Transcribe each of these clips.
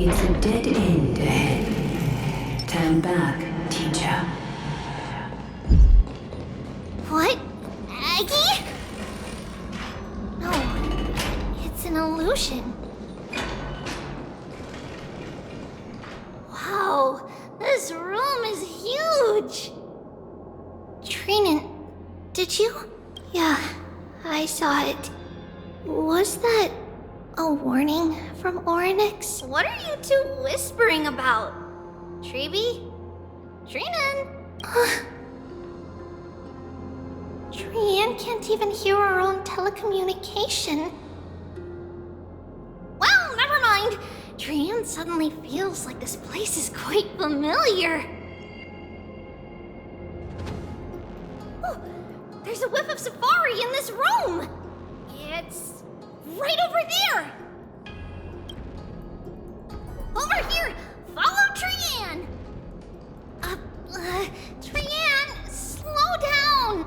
It's a dead end ahead. Turn back, teacher. What? Aggie? No, it's an illusion. Wow, this room is huge! Trinan, did you? Yeah, I saw it. Was that a warning from Oryx? What are you two whispering about? Treeby? Trinan? Trian can't even hear our own telecommunication. Well, never mind. Trian suddenly feels like this place is quite familiar. Oh, there's a whiff of safari in this room. It's right over there. Over here. Follow Trian. Trian, slow down.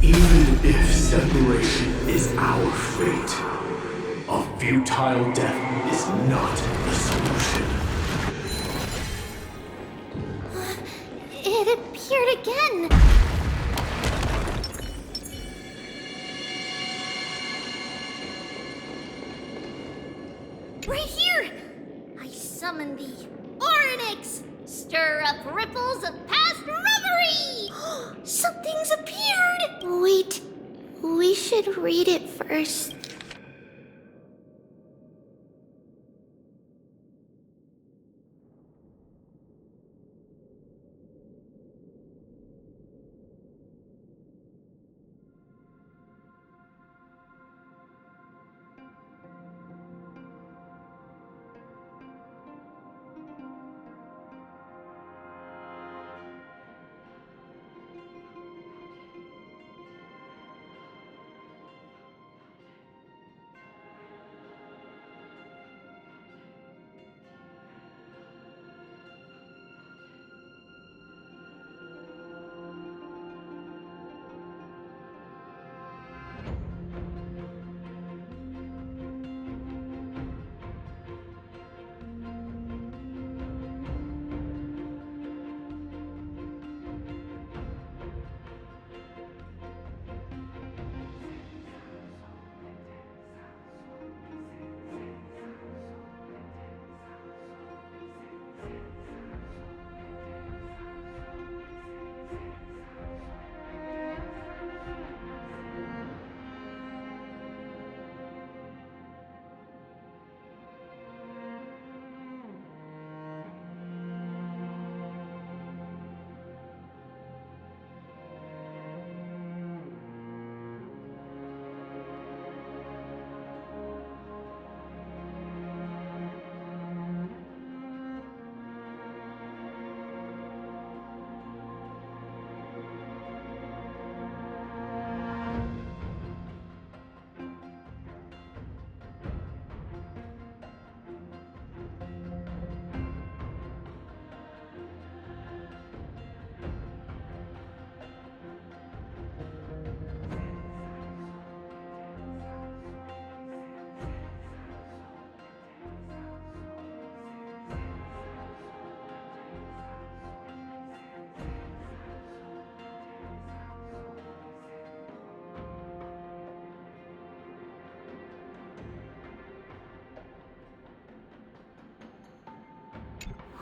Even if separation is our fate, a futile death is not the solution. It appeared again. Right here! I summon thee, Oryx! Stir up ripples of past reverie! Something's appeared! Wait, we should read it first.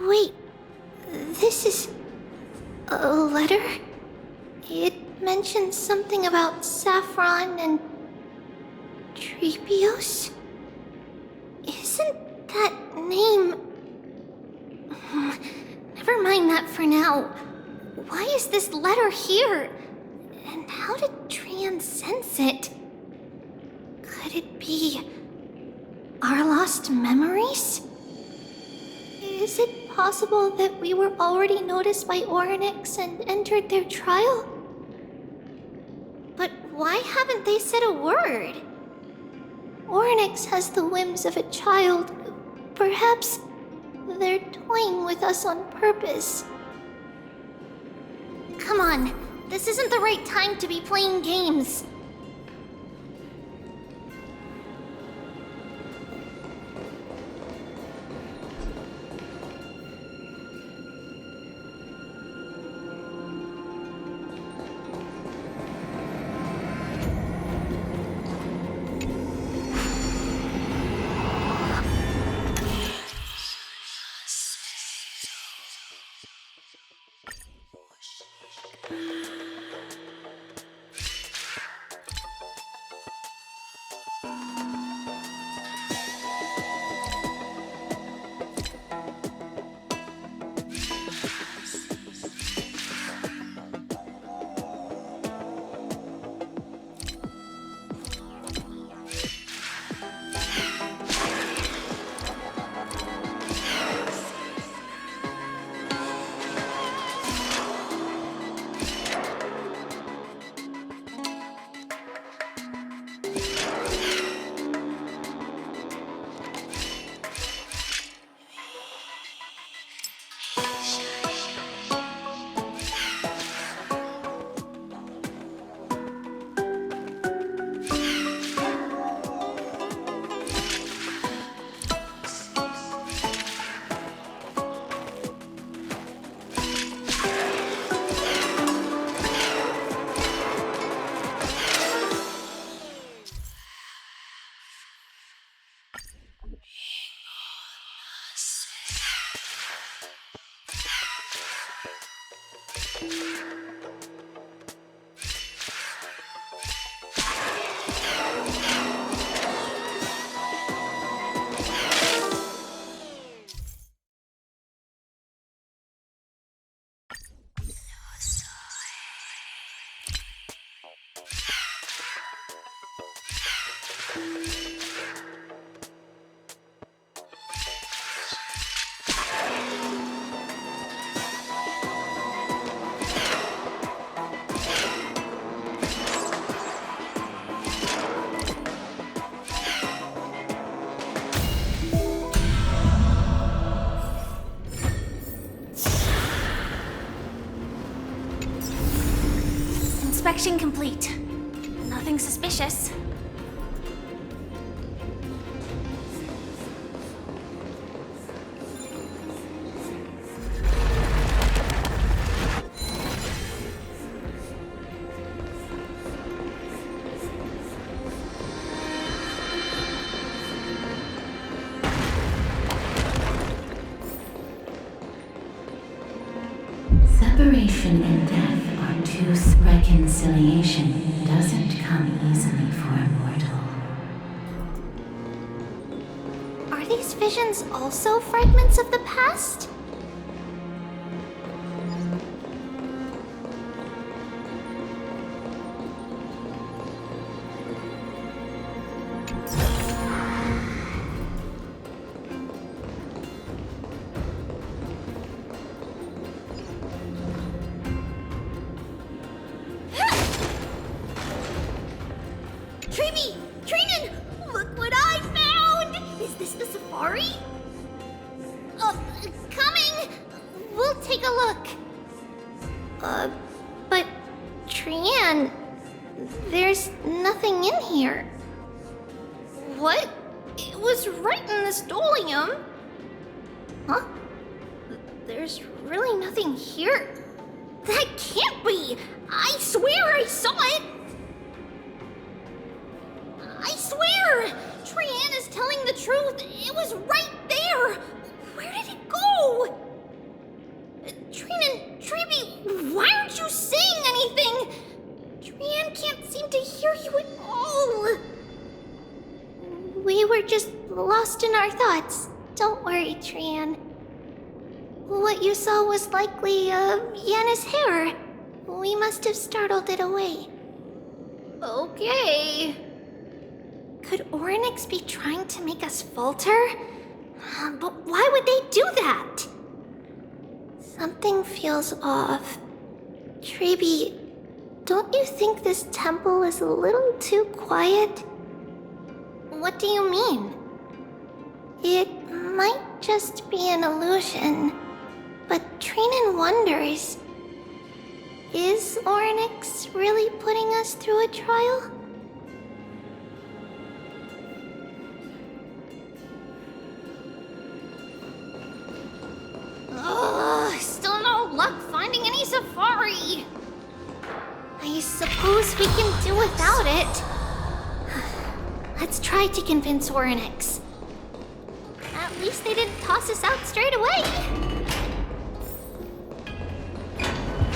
Wait, this is a letter? It mentions something about Saffron and Treepios? Isn't that name... Never mind that for now. Why is this letter here? And how did Tran sense it? Could it be our lost memories? Is it possible that we were already noticed by Oryx and entered their trial? But why haven't they said a word? Oryx has the whims of a child. Perhaps they're toying with us on purpose. Come on, this isn't the right time to be playing games. Inspection complete. Nothing suspicious. Separation and death are two. Reconciliation doesn't come easily for a mortal. Are these visions also fragments of the past? Trinan! Look what I found! Is this the safari? Coming! We'll take a look. But Trian, there's nothing in here. What? It was right in the stolium. Huh? There's really nothing here. That can't be! I swear I saw it! I swear! Trian is telling the truth. It was right there. Where did it go? seem to hear you at all. We were just lost in our thoughts. Don't worry, Trian. What you saw was likely, Yana's hair. We must have startled it away. Okay. Could Oryx be trying to make us falter? But why would they do that? Something feels off. Treeby, don't you think this temple is a little too quiet? What do you mean? It might just be an illusion, but Trinan wonders, is Oryx really putting us through a trial? Still no luck finding any safari. I suppose we can do without it. Let's try to convince Oryx. At least they didn't toss us out straight away.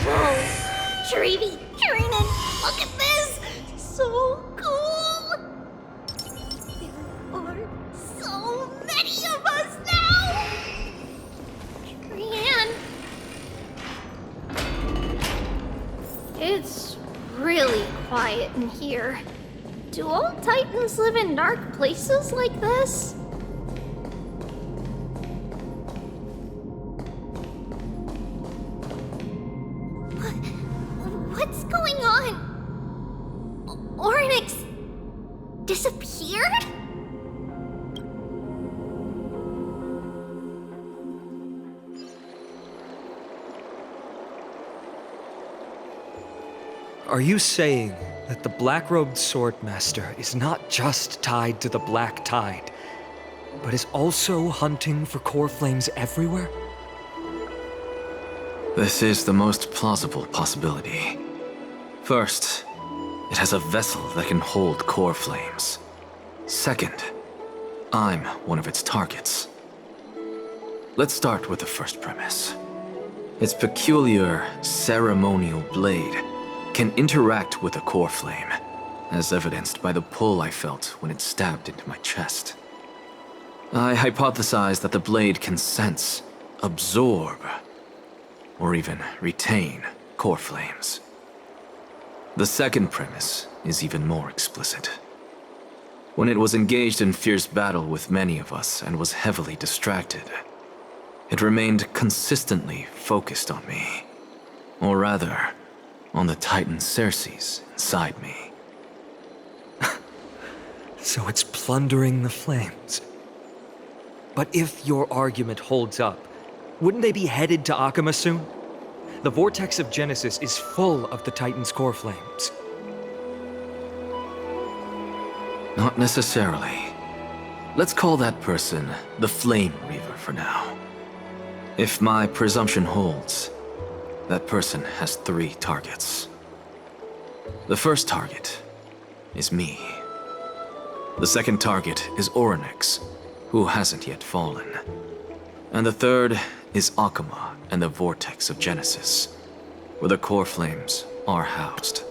Whoa, Treeby, Trinan, look at this! So cool! There are so many of us now! Trian. It's really quiet in here. Do all Titans live in dark places like this? What's going on? Oryx disappeared? Are you saying that the black-robed swordmaster is not just tied to the Black Tide, but is also hunting for core flames everywhere? This is the most plausible possibility. First, it has a vessel that can hold core flames. Second, I'm one of its targets. Let's start with the first premise. Its peculiar ceremonial blade can interact with a core flame, as evidenced by the pull I felt when it stabbed into my chest. I hypothesize that the blade can sense, absorb, or even retain core flames. The second premise is even more explicit. When it was engaged in fierce battle with many of us and was heavily distracted, it remained consistently focused on me. Or rather, on the Titan Circes inside me. So it's plundering the flames. But if your argument holds up, wouldn't they be headed to Akama soon? The vortex of Genesis is full of the Titan's core flames. Not necessarily. Let's call that person the Flame Reaver for now. If my presumption holds, that person has 3 targets. The first target is me. The second target is Oryx, who hasn't yet fallen. And the third is Akama and the Vortex of Genesis, where the core flames are housed.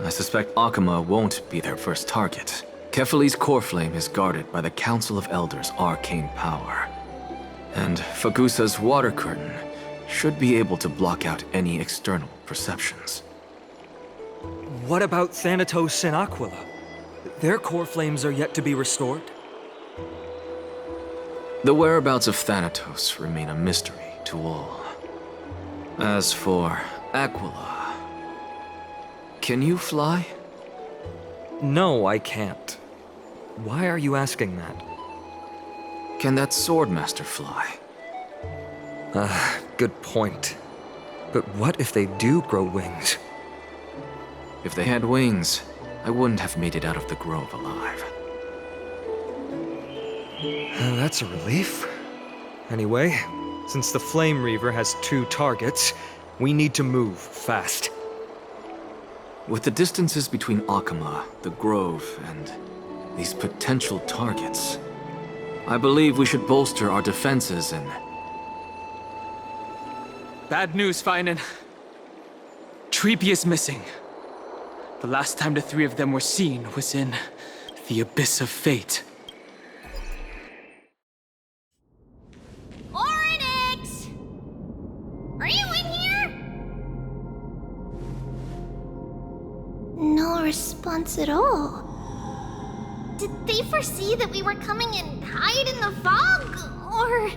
I suspect Akuma won't be their first target. Kefali's core flame is guarded by the Council of Elders' arcane power. And Fagusa's water curtain should be able to block out any external perceptions. What about Thanatos and Aquila? Their core flames are yet to be restored? The whereabouts of Thanatos remain a mystery to all. As for Aquila, can you fly? No, I can't. Why are you asking that? Can that Swordmaster fly? Good point. But what if they do grow wings? If they had wings, I wouldn't have made it out of the grove alive. That's a relief. Anyway, since the Flame Reaver has 2 targets, we need to move fast. With the distances between Akuma, the grove, and these potential targets, I believe we should bolster our defenses and... Bad news, Feinen. Treepy is missing. The last time the 3 of them were seen was in the Abyss of Fate. Oryx! Are you in here? No response at all. Did they foresee that we were coming and hide in the fog? Or...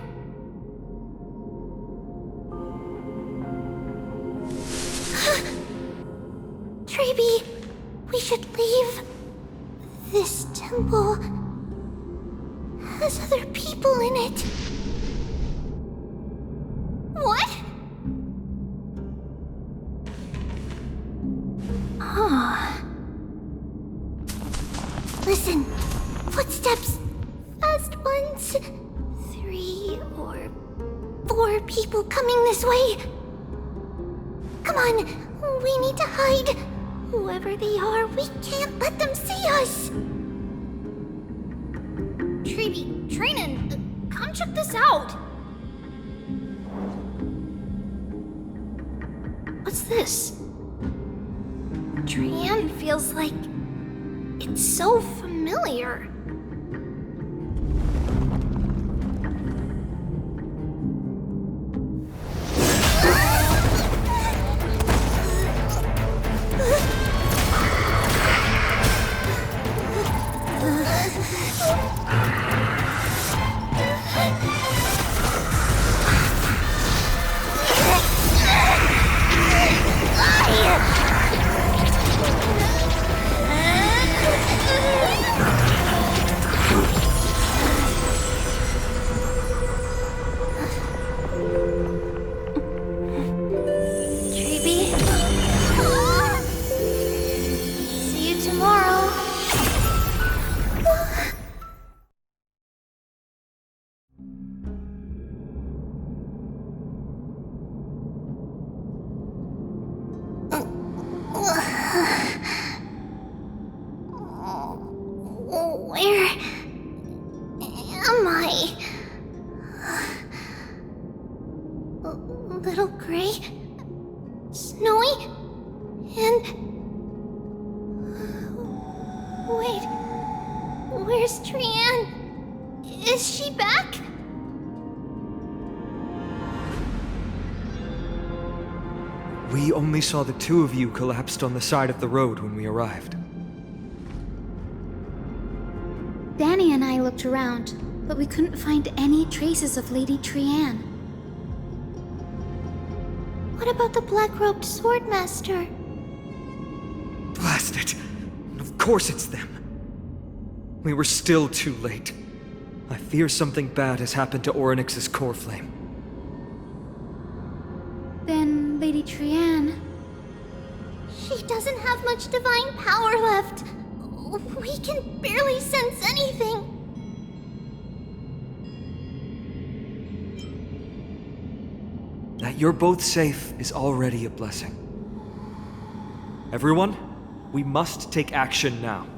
Treeby, we should leave. This temple has other people in it. What? Oh. Listen, footsteps. Fast ones. 3 or 4 people coming this way. Come on, we need to hide. Whoever they are, we can't let them see us. Treeby, Trainin, come check this out. What's this? Trian feels like it's so familiar. Where am I? Little Gray? Snowy? And... Wait... Where's Trian? Is she back? We only saw the 2 of you collapsed on the side of the road when we arrived. Danny and I looked around, but we couldn't find any traces of Lady Trian. What about the black-robed swordmaster? Blast it! Of course it's them. We were still too late. I fear something bad has happened to Orynyx's core flame. Then Lady Trian... She doesn't have much divine power left. We can barely sense anything. That you're both safe is already a blessing. Everyone, we must take action now.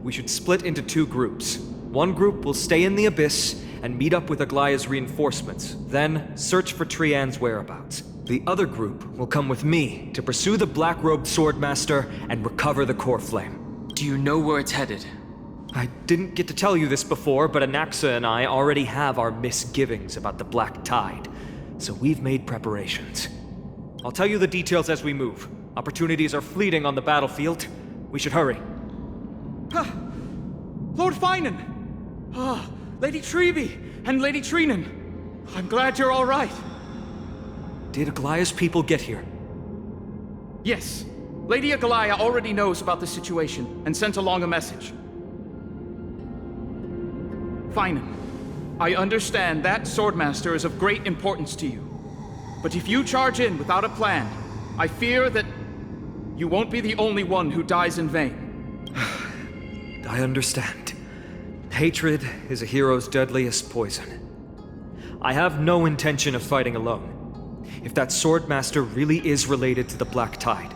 We should split into 2 groups. One group will stay in the Abyss and meet up with Aglaya's reinforcements, then search for Trian's whereabouts. The other group will come with me to pursue the black-robed swordmaster and recover the core flame. Do you know where it's headed? I didn't get to tell you this before, but Anaxa and I already have our misgivings about the Black Tide, so we've made preparations. I'll tell you the details as we move. Opportunities are fleeting on the battlefield. We should hurry. Lord Finan! Lady Treby and Lady Treenan. I'm glad you're all right. Did Aglaya's people get here? Yes. Lady Aglaya already knows about the situation and sent along a message. Finan, I understand that Swordmaster is of great importance to you. But if you charge in without a plan, I fear that you won't be the only one who dies in vain. I understand. Hatred is a hero's deadliest poison. I have no intention of fighting alone. If that Swordmaster really is related to the Black Tide,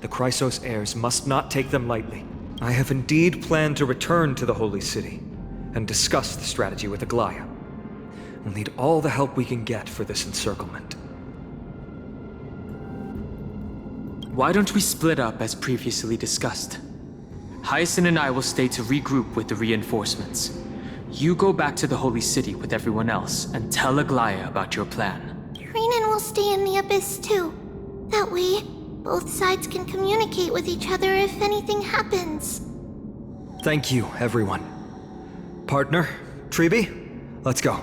the Chrysos heirs must not take them lightly. I have indeed planned to return to the Holy City and discuss the strategy with Aglaya. We'll need all the help we can get for this encirclement. Why don't we split up as previously discussed? Hyacinth and I will stay to regroup with the reinforcements. You go back to the Holy City with everyone else and tell Aglaya about your plan. Treenan will stay in the Abyss too. That way, both sides can communicate with each other if anything happens. Thank you, everyone. Partner, Treby, let's go.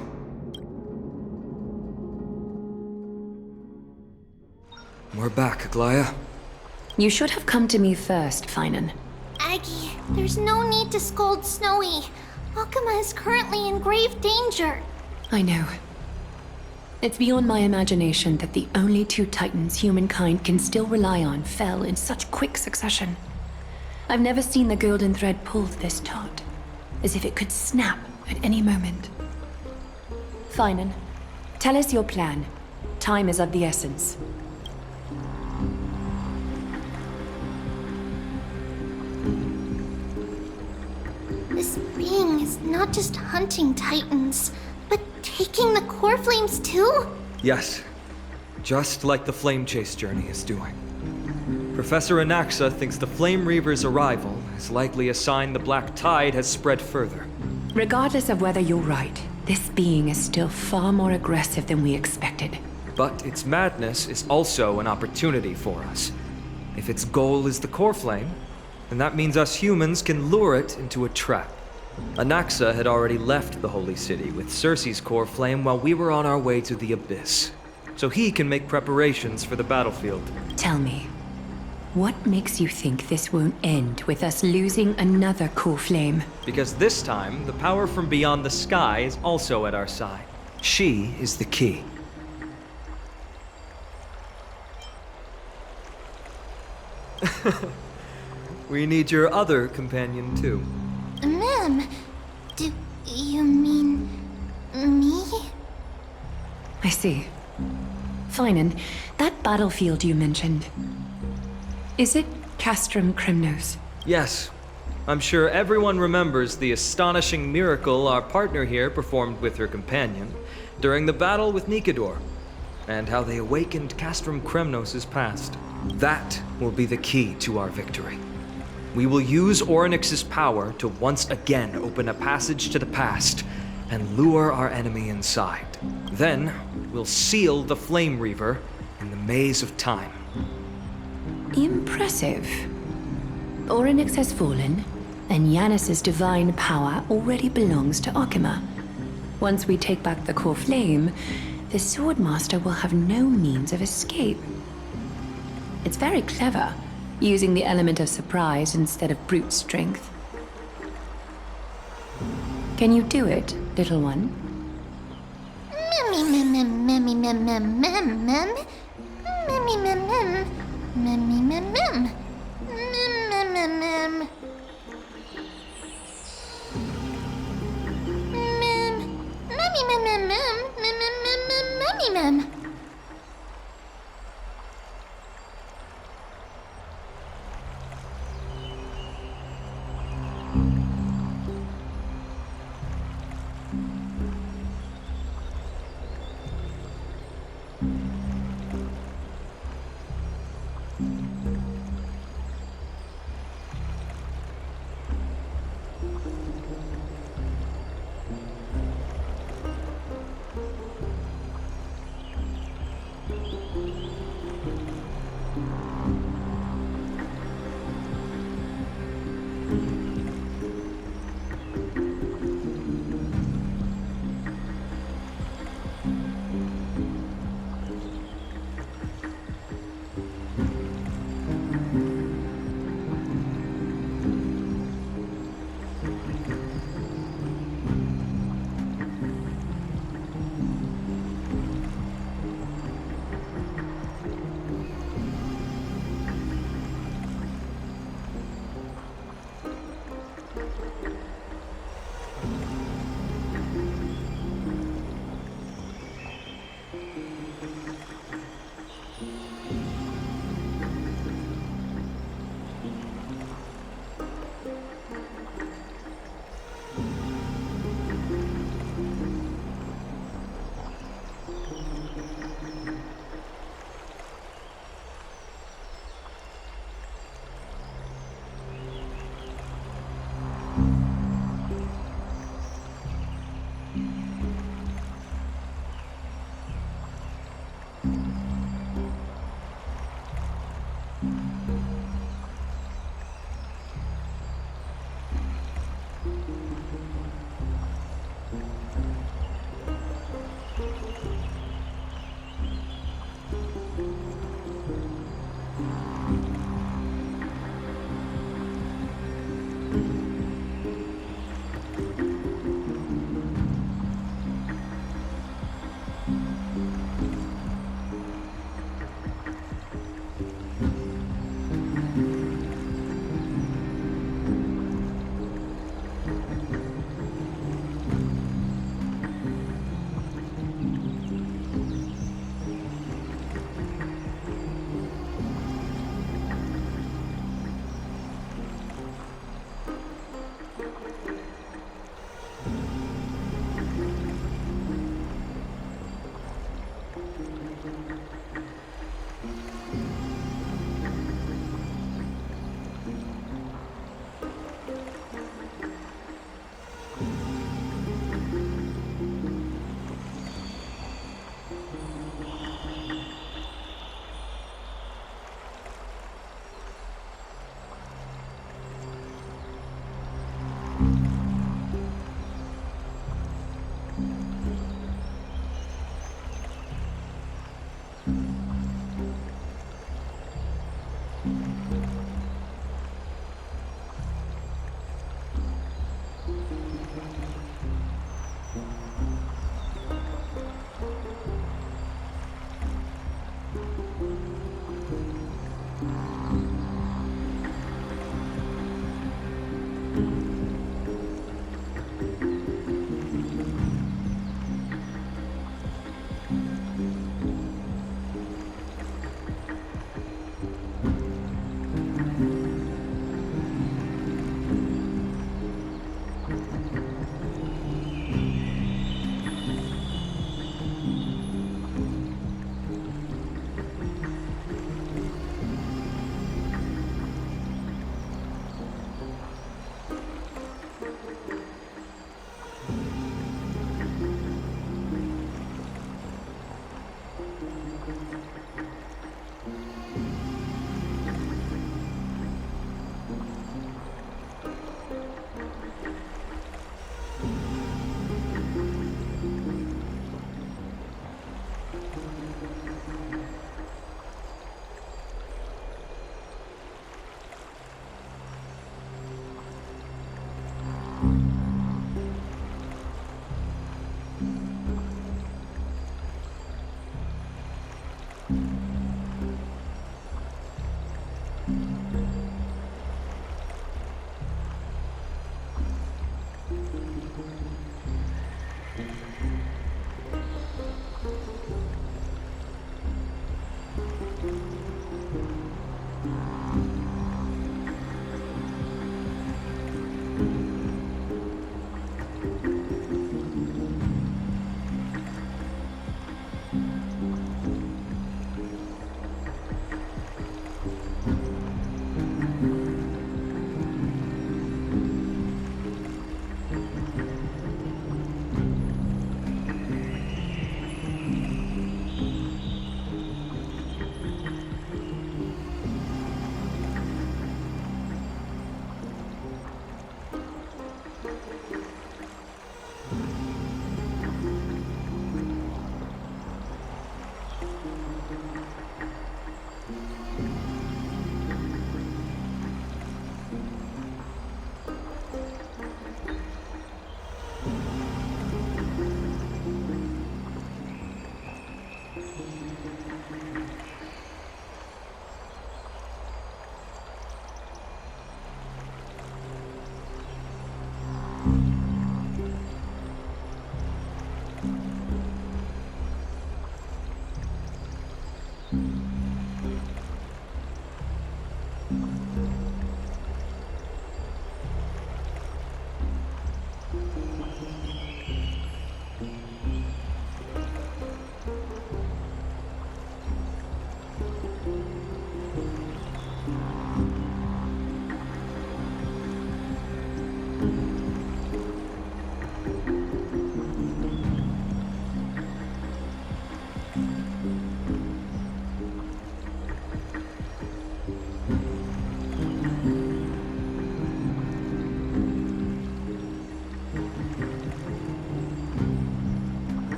We're back, Aglaya. You should have come to me first, Finan. Aggie, there's no need to scold Snowy. Akuma is currently in grave danger. I know. It's beyond my imagination that the only two titans humankind can still rely on fell in such quick succession. I've never seen the golden thread pulled this taut, as if it could snap at any moment. Finan, tell us your plan. Time is of the essence. This being is not just hunting titans, but taking the core flames too? Yes, just like the Flame Chase journey is doing. Professor Anaxa thinks the Flame Reaver's arrival is likely a sign the Black Tide has spread further. Regardless of whether you're right, this being is still far more aggressive than we expected. But its madness is also an opportunity for us. If its goal is the core flame, then that means us humans can lure it into a trap. Anaxa had already left the Holy City with Cersei's core flame while we were on our way to the Abyss, so he can make preparations for the battlefield. Tell me, what makes you think this won't end with us losing another core flame? Because this time, the power from beyond the sky is also at our side. She is the key. We need your other companion too. Ma'am, do you mean me? I see. Finan, that battlefield you mentioned, is it Castrum Kremnos? Yes. I'm sure everyone remembers the astonishing miracle our partner here performed with her companion during the battle with Nikador, and how they awakened Castrum Kremnos' past. That will be the key to our victory. We will use Orynyx's power to once again open a passage to the past and lure our enemy inside. Then, we'll seal the Flame Reaver in the maze of time. Impressive. Orynyx has fallen, and Yanis's divine power already belongs to Akuma. Once we take back the core flame, the Swordmaster will have no means of escape. It's very clever, using the element of surprise instead of brute strength. Can you do it, little one?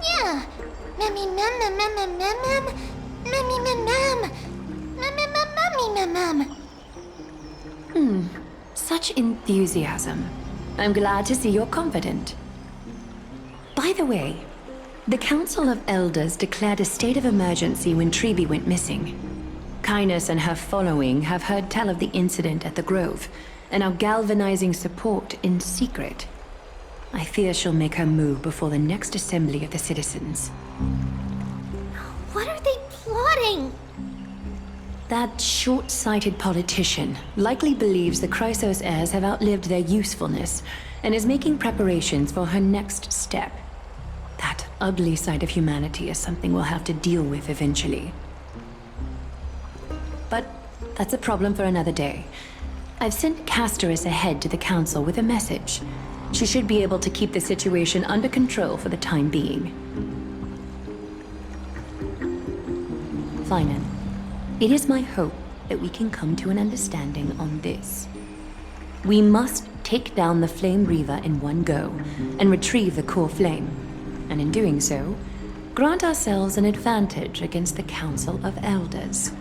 Yeah. Mem, mem, mem, mem, mem, mem, mem, mem, mem, mem, mem. Such enthusiasm. I'm glad to see you're confident. By the way, the Council of Elders declared a state of emergency when Trevi went missing. Kynus and her following have heard tell of the incident at the Grove, and are galvanizing support in secret. I fear she'll make her move before the next assembly of the citizens. What are they plotting? That short-sighted politician likely believes the Chrysos heirs have outlived their usefulness, and is making preparations for her next step. That ugly side of humanity is something we'll have to deal with eventually. But that's a problem for another day. I've sent Castoris ahead to the council with a message. She should be able to keep the situation under control for the time being. Finan, it is my hope that we can come to an understanding on this. We must take down the Flame Reaver in one go, and retrieve the core flame. And in doing so, grant ourselves an advantage against the Council of Elders.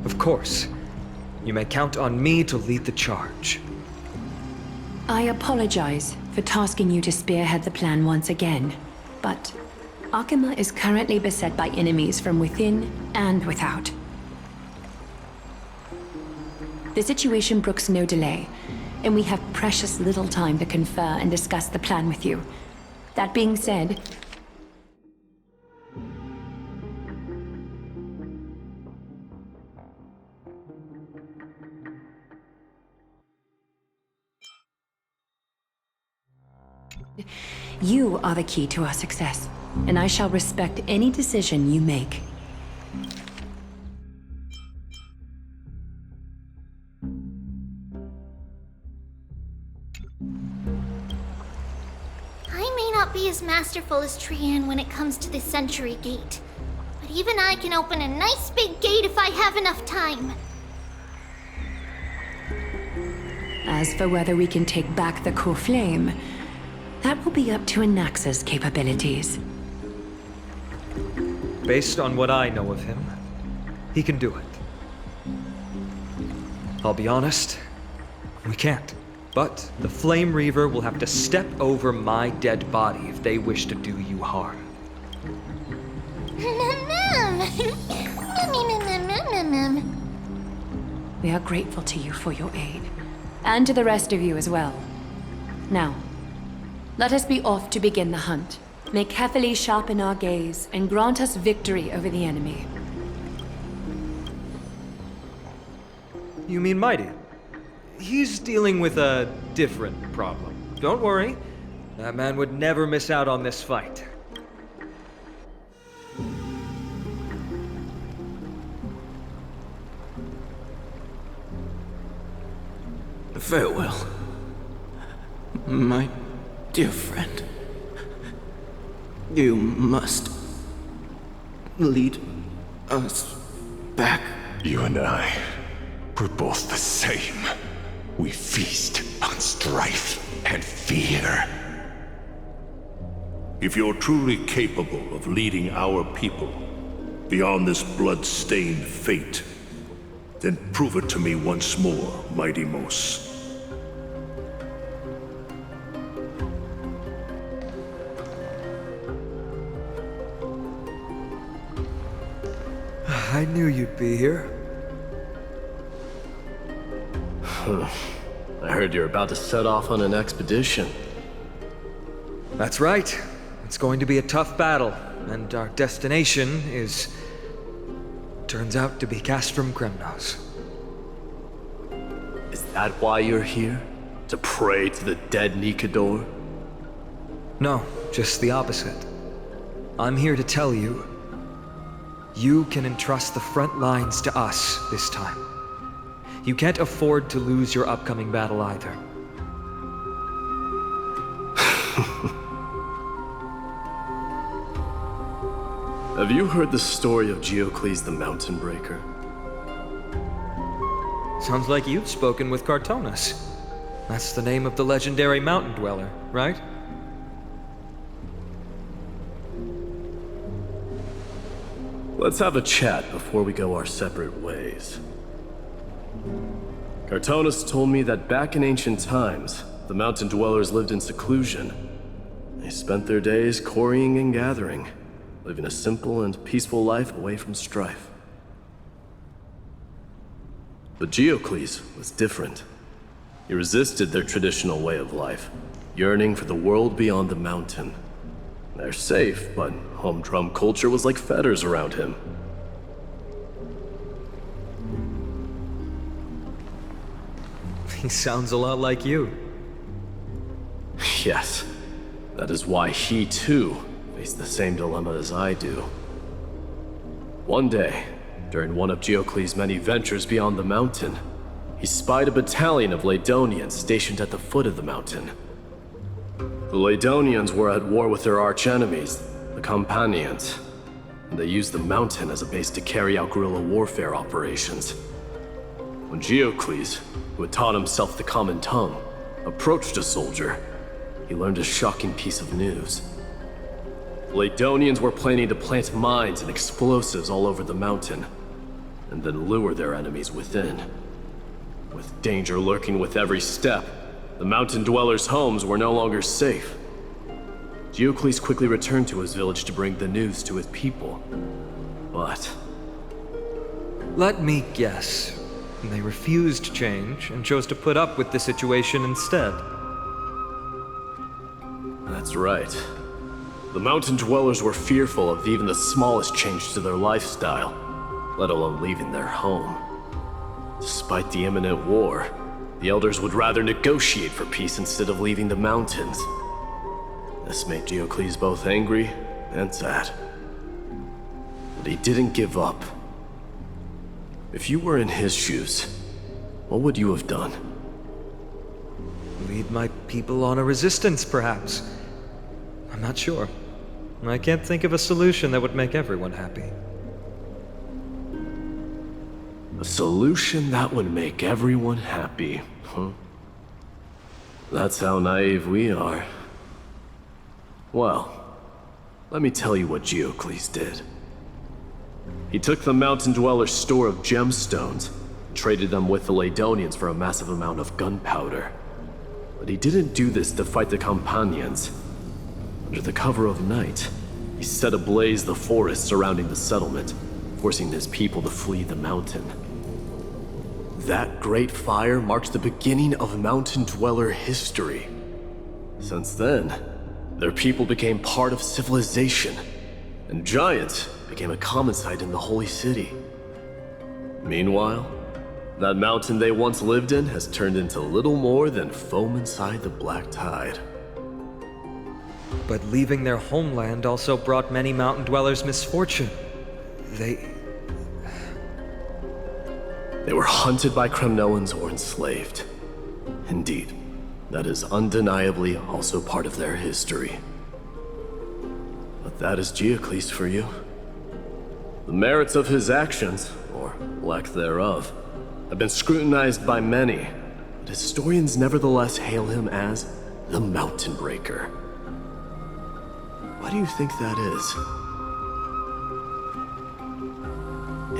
Of course. You may count on me to lead the charge. I apologize for tasking you to spearhead the plan once again, but Akima is currently beset by enemies from within and without. The situation brooks no delay, and we have precious little time to confer and discuss the plan with you. That being said, you are the key to our success, and I shall respect any decision you make. I may not be as masterful as Trian when it comes to the Century Gate, but even I can open a nice big gate if I have enough time. As for whether we can take back the core flame, that will be up to Anaxa's capabilities. Based on what I know of him, he can do it. I'll be honest, we can't. But the Flame Reaver will have to step over my dead body if they wish to do you harm. We are grateful to you for your aid, and to the rest of you as well. Now, Let us be off to begin the hunt. May carefully sharpen our gaze and grant us victory over the enemy. You mean Mighty? He's dealing with a different problem. Don't worry. That man would never miss out on this fight. Farewell, my dear friend. You must lead us back. You and I, we're both the same. We feast on strife and fear. If you're truly capable of leading our people beyond this blood-stained fate, then prove it to me once more, Mighty Mos. I knew you'd be here. I heard you're about to set off on an expedition. That's right. It's going to be a tough battle, and our destination turns out to be Castrum Kremnos. Is that why you're here? To pray to the dead Nikador? No, just the opposite. I'm here to tell you, you can entrust the front lines to us this time. You can't afford to lose your upcoming battle either. Have you heard the story of Geocles the Mountain Breaker? Sounds like you've spoken with Cartonas. That's the name of the legendary mountain dweller, right? Let's have a chat before we go our separate ways. Cartonas told me that back in ancient times, the mountain dwellers lived in seclusion. They spent their days quarrying and gathering, living a simple and peaceful life away from strife. But Geocles was different. He resisted their traditional way of life, yearning for the world beyond the mountain. They're safe, but humdrum culture was like fetters around him. He sounds a lot like you. Yes, that is why he too faced the same dilemma as I do. One day, during one of Geocles' many ventures beyond the mountain, he spied a battalion of Ladonians stationed at the foot of the mountain. The Ladonians were at war with their arch-enemies, the Companions, and they used the mountain as a base to carry out guerrilla warfare operations. When Geocles, who had taught himself the common tongue, approached a soldier, he learned a shocking piece of news. The Ladonians were planning to plant mines and explosives all over the mountain, and then lure their enemies within. With danger lurking with every step, the mountain dwellers' homes were no longer safe. Geocles quickly returned to his village to bring the news to his people. But let me guess. They refused change and chose to put up with the situation instead. that's right. The mountain dwellers were fearful of even the smallest change to their lifestyle, let alone leaving their home. Despite the imminent war, the elders would rather negotiate for peace instead of leaving the mountains. This made Geocles both angry and sad. But he didn't give up. If you were in his shoes, what would you have done? Lead my people on a resistance, perhaps. I'm not sure. I can't think of a solution that would make everyone happy. A solution that would make everyone happy, huh? That's how naive we are. Well, let me tell you what Geocles did. He took the mountain dweller's store of gemstones, and traded them with the Ladonians for a massive amount of gunpowder. But he didn't do this to fight the Companions. Under the cover of night, he set ablaze the forest surrounding the settlement, forcing his people to flee the mountain. That great fire marked the beginning of mountain dweller history. Since then, their people became part of civilization, and giants became a common sight in the Holy City. Meanwhile, that mountain they once lived in has turned into little more than foam inside the black tide. But leaving their homeland also brought many mountain dwellers misfortune. They were hunted by Kremnoans or enslaved. Indeed, that is undeniably also part of their history. But that is Geocles for you. The merits of his actions, or lack thereof, have been scrutinized by many, but historians nevertheless hail him as the Mountain Breaker. Why do you think that is?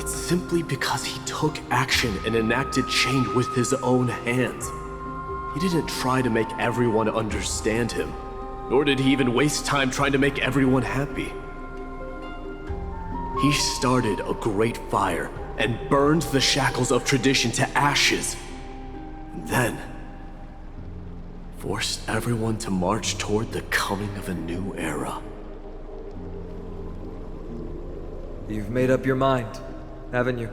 It's simply because he took action and enacted change with his own hands. He didn't try to make everyone understand him, nor did he even waste time trying to make everyone happy. He started a great fire and burned the shackles of tradition to ashes. And then forced everyone to march toward the coming of a new era. You've made up your mind, haven't you?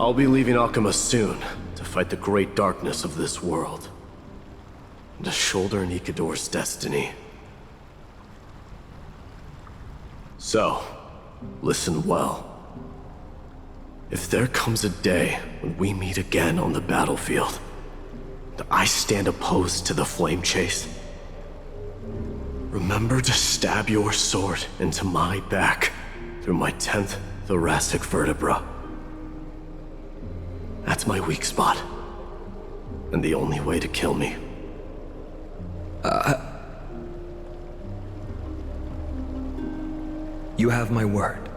I'll be leaving Akuma soon to fight the great darkness of this world, and to shoulder Nikador's destiny. So, listen well. If there comes a day when we meet again on the battlefield, that I stand opposed to the flame chase, remember to stab your sword into my back through my 10th thoracic vertebra. That's my weak spot, and the only way to kill me. You have my word.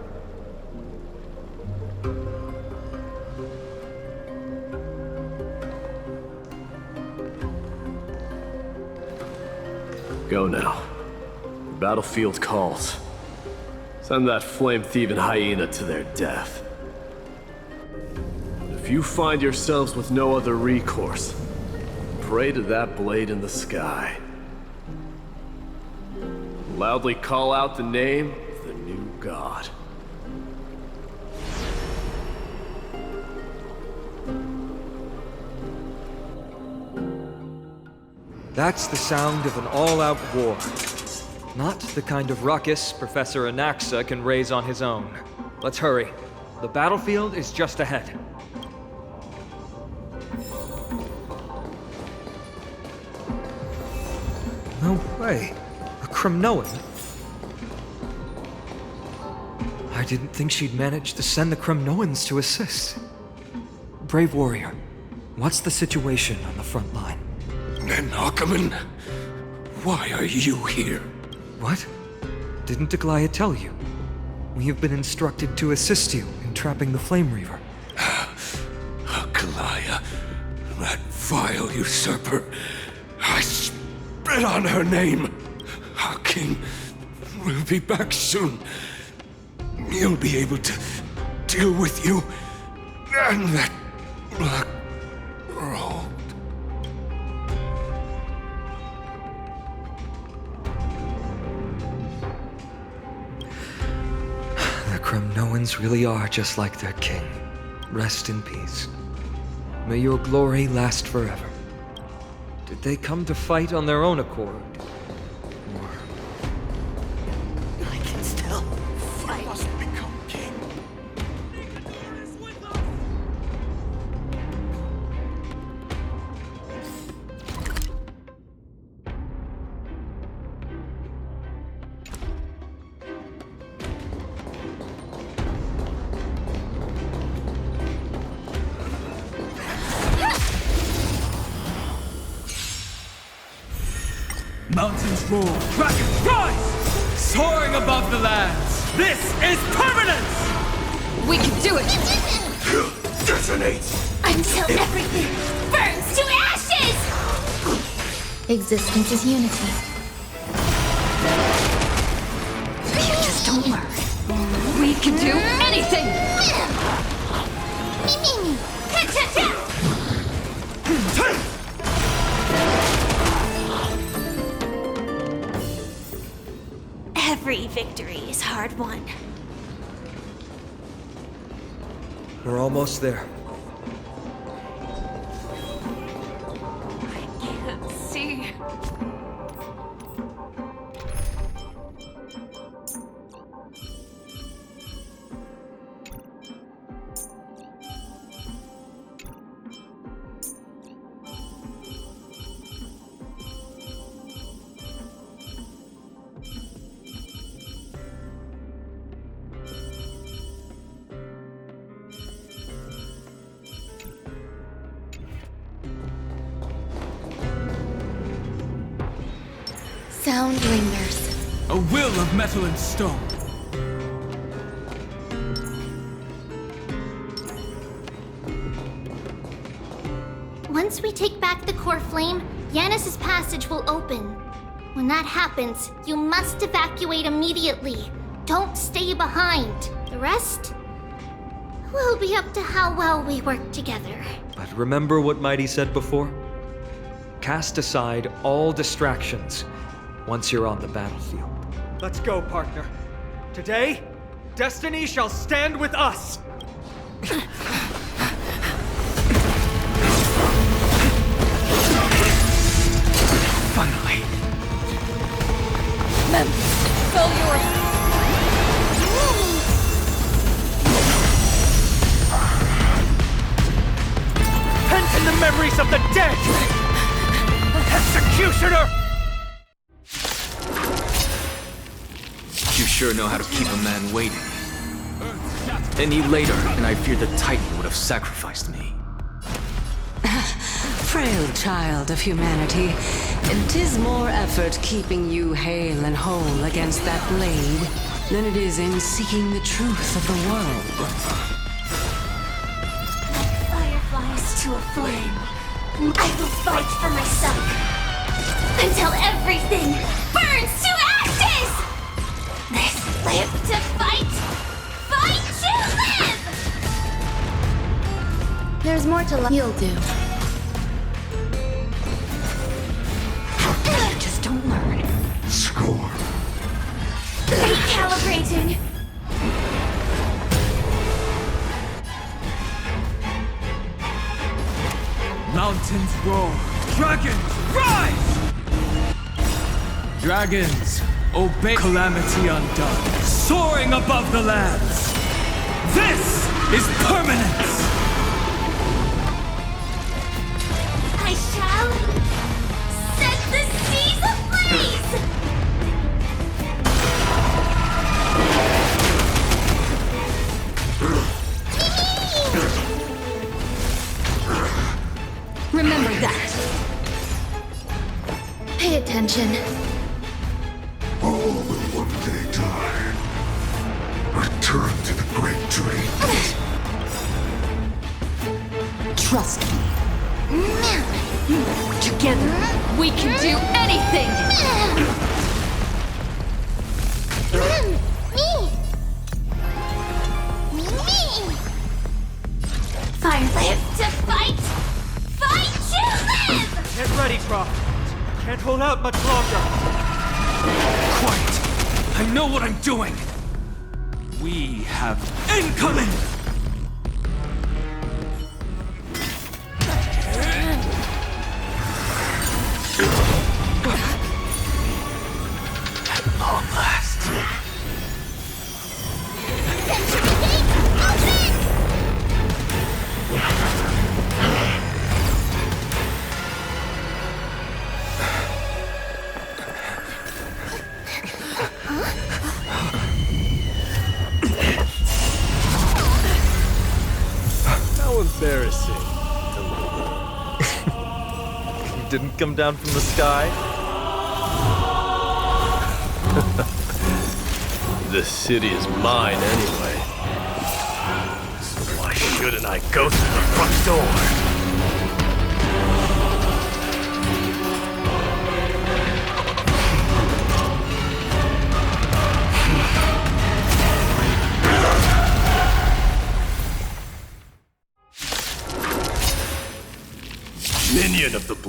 Go now. The battlefield calls. Send that flame-thieving hyena to their death. If you find yourselves with no other recourse, pray to that blade in the sky. Loudly call out the name of the new god. That's the sound of an all-out war. Not the kind of ruckus Professor Anaxa can raise on his own. Let's hurry. The battlefield is just ahead. No way. A Kremnoan? I didn't think she'd manage to send the Kremnoans to assist. Brave warrior, what's the situation on the front line? Then, Ackerman, why are you here? What? Didn't Deglaya tell you? We have been instructed to assist you in trapping the Flame Reaver. Kalaya, that vile usurper. I spit on her name. Our king will be back soon. He'll be able to deal with you and that black robe. The Kremnoans really are just like their king. Rest in peace. May your glory last forever. Did they come to fight on their own accord? Or... I can still fight. I must become king. Mountains roar, dragons rise! Soaring above the lands! This is permanence! We can do it! Detonate! Until everything burns to ashes! Existence is unity. You just don't learn. We can do anything! Every victory is hard won. We're almost there. I can't see. Sound lingers. A will of metal and stone. Once we take back the core flame, Yanis's passage will open. When that happens, you must evacuate immediately. Don't stay behind. The rest will be up to how well we work together. But remember what Mighty said before? Cast aside all distractions once you're on the battlefield. Let's go, partner. Today, destiny shall stand with us! Finally. Men, fill your... Pent in the memories of the dead! Executioner! You sure know how to keep a man waiting. Any later, and I fear the Titan would have sacrificed me. Frail child of humanity, 'tis more effort keeping you hale and whole against that blade than it is in seeking the truth of the world. Fireflies to a flame. I will fight for myself until everything burns to ashes! This live to fight! Fight to live! There's more to life. You'll do. Just don't learn. Score. Recalibrating! Mountains roar. Dragons, rise! Dragons, obey calamity undone. Soaring above the lands. This is permanence! I shall set the seas ablaze! Remember that. Pay attention. All will one day die. Return to the great dream. Trust me. Together, we can do anything! Fire live to fight! Fight to live! Get ready, Prophet. Can't hold out much longer. Quiet! I know what I'm doing! We have incoming! At long last. Sentry gate, open! How embarrassing. You didn't come down from the sky? This city is mine anyway. So why shouldn't I go through the front door?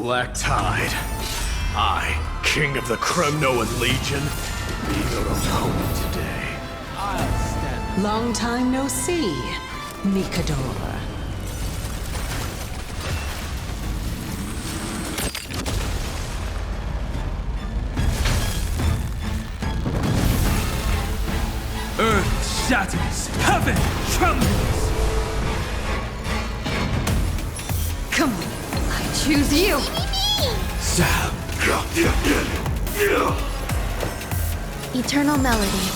Black Tide. I, King of the Kremnoan Legion, be your opponent today. I'll stand. Long time no see, Mikador. Earth shatters, heaven trembles. Come on, I choose you. Eternal melody.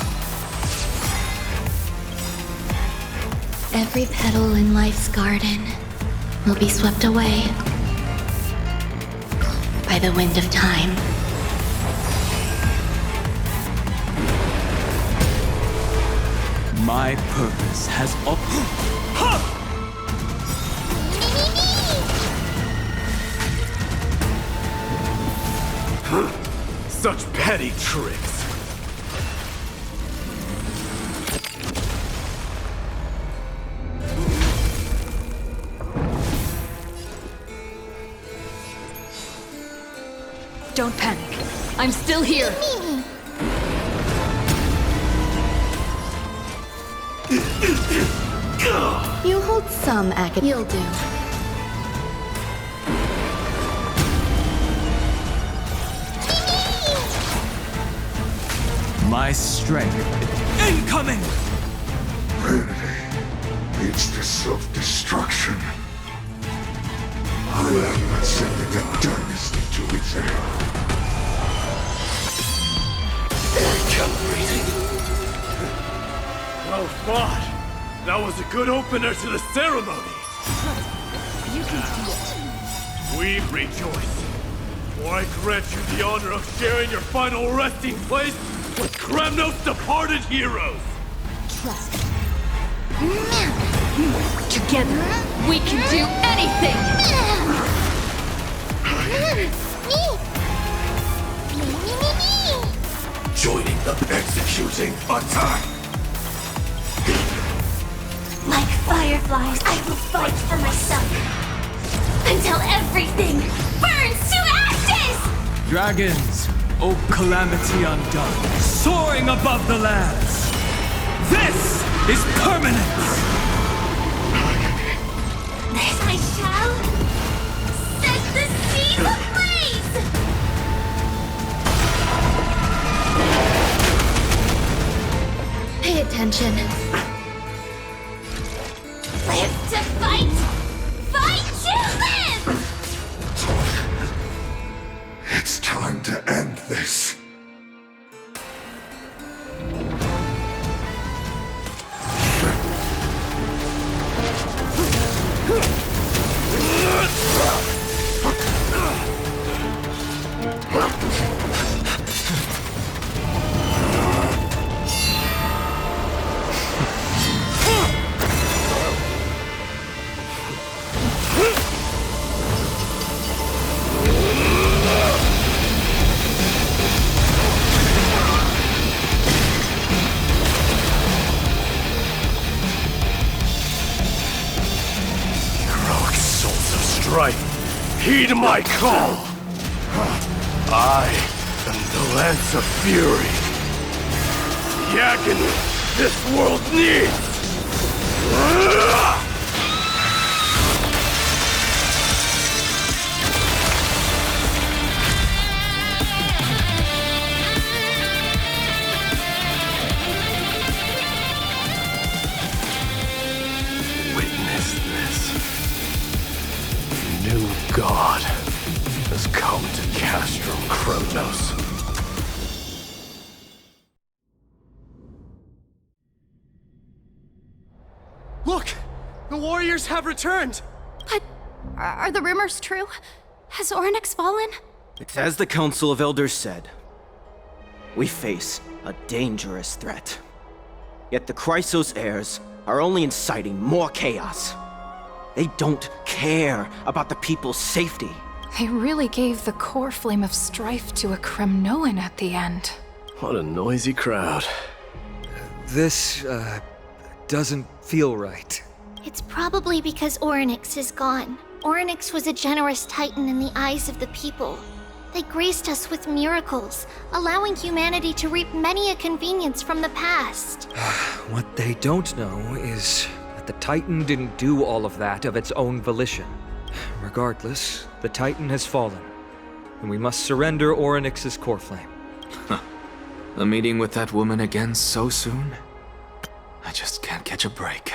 Every petal in life's garden will be swept away by the wind of time. My purpose has Such petty tricks. Don't panic. I'm still here. You hold some acid. You'll do. my strength. Incoming! Vanity leads to self-destruction. I am not sending the darkness into its air. Well fought. That was a good opener to the ceremony. You can do it. We rejoice. For I grant you the honor of sharing your final resting place with Kremnos' departed heroes. Trust me. Together, we can do anything! Joining the executing attack! Like fireflies, I will fight for myself until everything burns to ashes! Dragons, O calamity undone, soaring above the lands. This is permanence! This I shall set the seas ablaze! Pay attention. Live to fight! Fight to live! It's time to end this. Heed my call! I am the Lance of Fury. The agony this world needs! Witness this. New God has come to Castro Kronos. Look! The warriors have returned! But are the rumors true? Has Ornyx fallen? It's as the Council of Elders said. We face a dangerous threat. Yet the Chrysos heirs are only inciting more chaos. They don't care about the people's safety. They really gave the core flame of strife to a Kremnoan at the end. What a noisy crowd. This, doesn't feel right. It's probably because Ornyx is gone. Orynyx was a generous titan in the eyes of the people. They graced us with miracles, allowing humanity to reap many a convenience from the past. What they don't know is that the Titan didn't do all of that of its own volition. Regardless, the Titan has fallen, and we must surrender Orynyx's core flame. A meeting with that woman again so soon? I just can't catch a break.